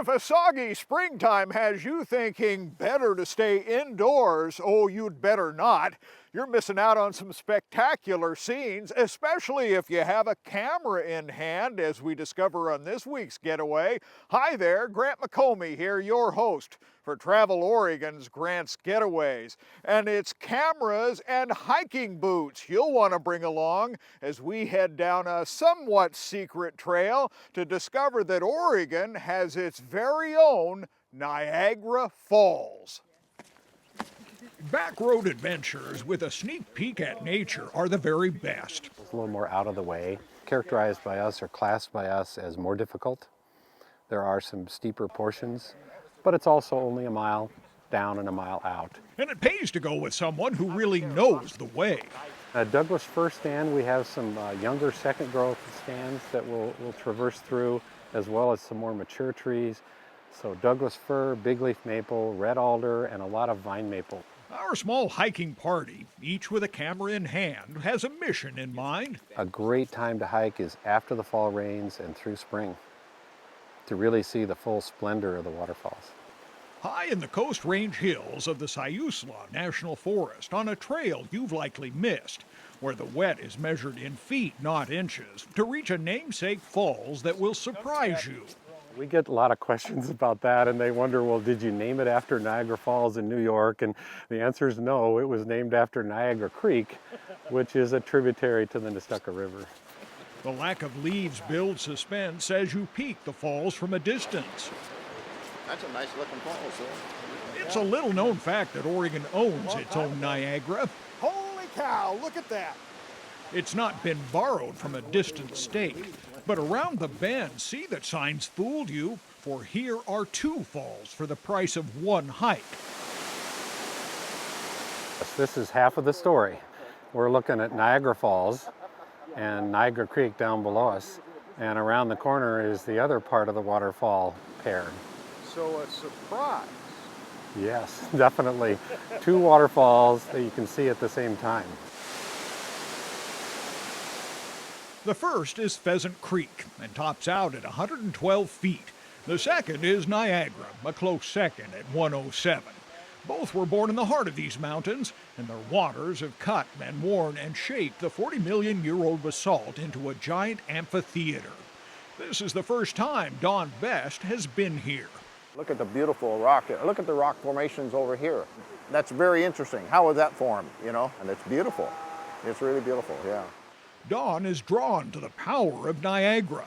If a soggy springtime has you thinking better to stay indoors, oh, you'd better not. You're missing out on some spectacular scenes, especially if you have a camera in hand, as we discover on this week's Getaway. Hi there, Grant McComey here, your host for Travel Oregon's Grant's Getaways. And it's cameras and hiking boots you'll want to bring along as we head down a somewhat secret trail to discover that Oregon has its very own Niagara Falls. Backroad adventures with a sneak peek at nature are the very best. It's a little more out of the way, characterized by us or classed by us as more difficult. There are some steeper portions, but it's also only a mile down and a mile out. And it pays to go with someone who really knows the way. At Douglas Fir stand, we have some younger second growth stands that we'll traverse through, as well as some more mature trees. So Douglas Fir, big leaf maple, red alder, and a lot of vine maple. Our small hiking party, each with a camera in hand, has a mission in mind. A great time to hike is after the fall rains and through spring to really see the full splendor of the waterfalls. High in the Coast Range hills of the Siuslaw National Forest, on a trail you've likely missed, where the wet is measured in feet, not inches, to reach a namesake falls that will surprise you. We get a lot of questions about that, and they wonder, well, did you name it after Niagara Falls in New York? And the answer is no, it was named after Niagara Creek, which is a tributary to the Nestucca River. The lack of leaves builds suspense as you peek the falls from a distance. That's a nice looking falls there. It's a little known fact that Oregon owns its own Niagara. Holy cow, look at that. It's not been borrowed from a distant state. But around the bend, see that signs fooled you, for here are two falls for the price of one hike. This is half of the story. We're looking at Niagara Falls and Niagara Creek down below us, and around the corner is the other part of the waterfall pair. So a surprise. Yes, definitely. Two waterfalls that you can see at the same time. The first is Pheasant Creek and tops out at 112 feet. The second is Niagara, a close second at 107. Both were born in the heart of these mountains, and their waters have cut and worn and shaped the 40-million-year-old basalt into a giant amphitheater. This is the first time Don Best has been here. Look at the beautiful rock. Look at the rock formations over here. That's very interesting. How was that formed, you know? And it's beautiful. It's really beautiful, yeah. Don is drawn to the power of Niagara,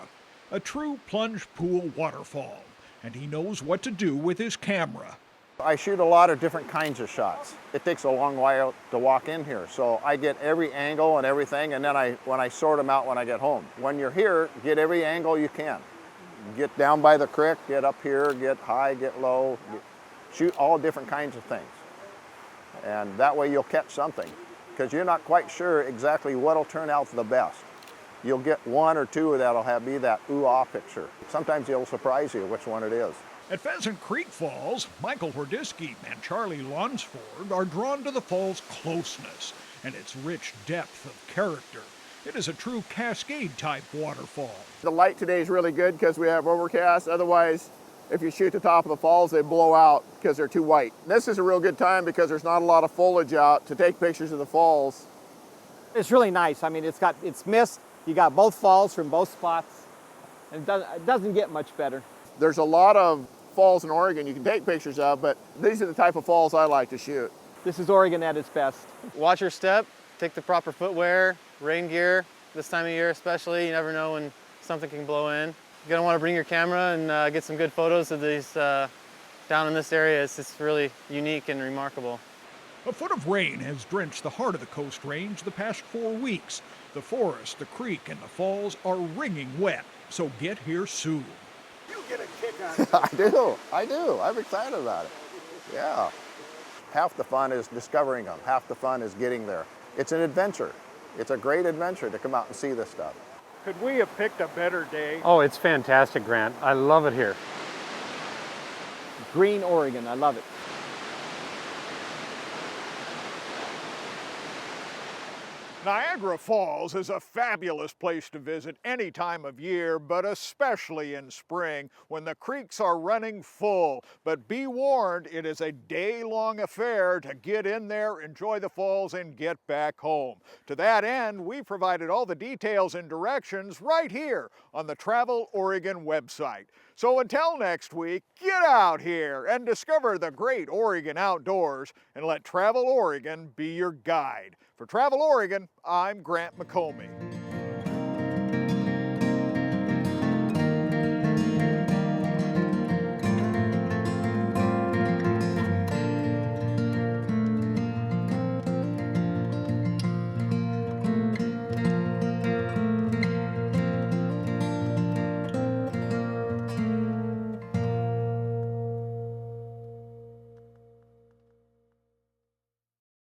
a true plunge pool waterfall, and he knows what to do with his camera. I shoot a lot of different kinds of shots. It takes a long while to walk in here, so I get every angle and everything, and then when I sort them out when I get home. When you're here, get every angle you can. Get down by the creek, get up here, get high, get low, shoot all different kinds of things. And that way you'll catch something, because you're not quite sure exactly what'll turn out the best. You'll get one or two that'll be that ooh-ah picture. Sometimes it'll surprise you which one it is. At Pheasant Creek Falls, Michael Hordisky and Charlie Lunsford are drawn to the fall's closeness and its rich depth of character. It is a true cascade-type waterfall. The light today is really good because we have overcast. Otherwise, if you shoot the top of the falls, they blow out because they're too white. This is a real good time because there's not a lot of foliage out to take pictures of the falls. It's really nice. I mean, it's mist. You got both falls from both spots. And it doesn't get much better. There's a lot of falls in Oregon you can take pictures of, but these are the type of falls I like to shoot. This is Oregon at its best. Watch your step, take the proper footwear, rain gear. This time of year especially, you never know when something can blow in. You're gonna wanna bring your camera and get some good photos of these down in this area. It's really unique and remarkable. A foot of rain has drenched the heart of the Coast Range the past 4 weeks. The forest, the creek, and the falls are wringing wet, so get here soon. You get a kick out of it. I do. I'm excited about it. Yeah. Half the fun is discovering them. Half the fun is getting there. It's an adventure. It's a great adventure to come out and see this stuff. Could we have picked a better day? Oh, it's fantastic, Grant. I love it here. Green Oregon, I love it. Niagara Falls is a fabulous place to visit any time of year, but especially in spring when the creeks are running full. But be warned, it is a day-long affair to get in there, enjoy the falls, and get back home. To that end, we provided all the details and directions right here on the Travel Oregon website. So until next week, get out here and discover the great Oregon outdoors and let Travel Oregon be your guide. For Travel Oregon, I'm Grant McComey.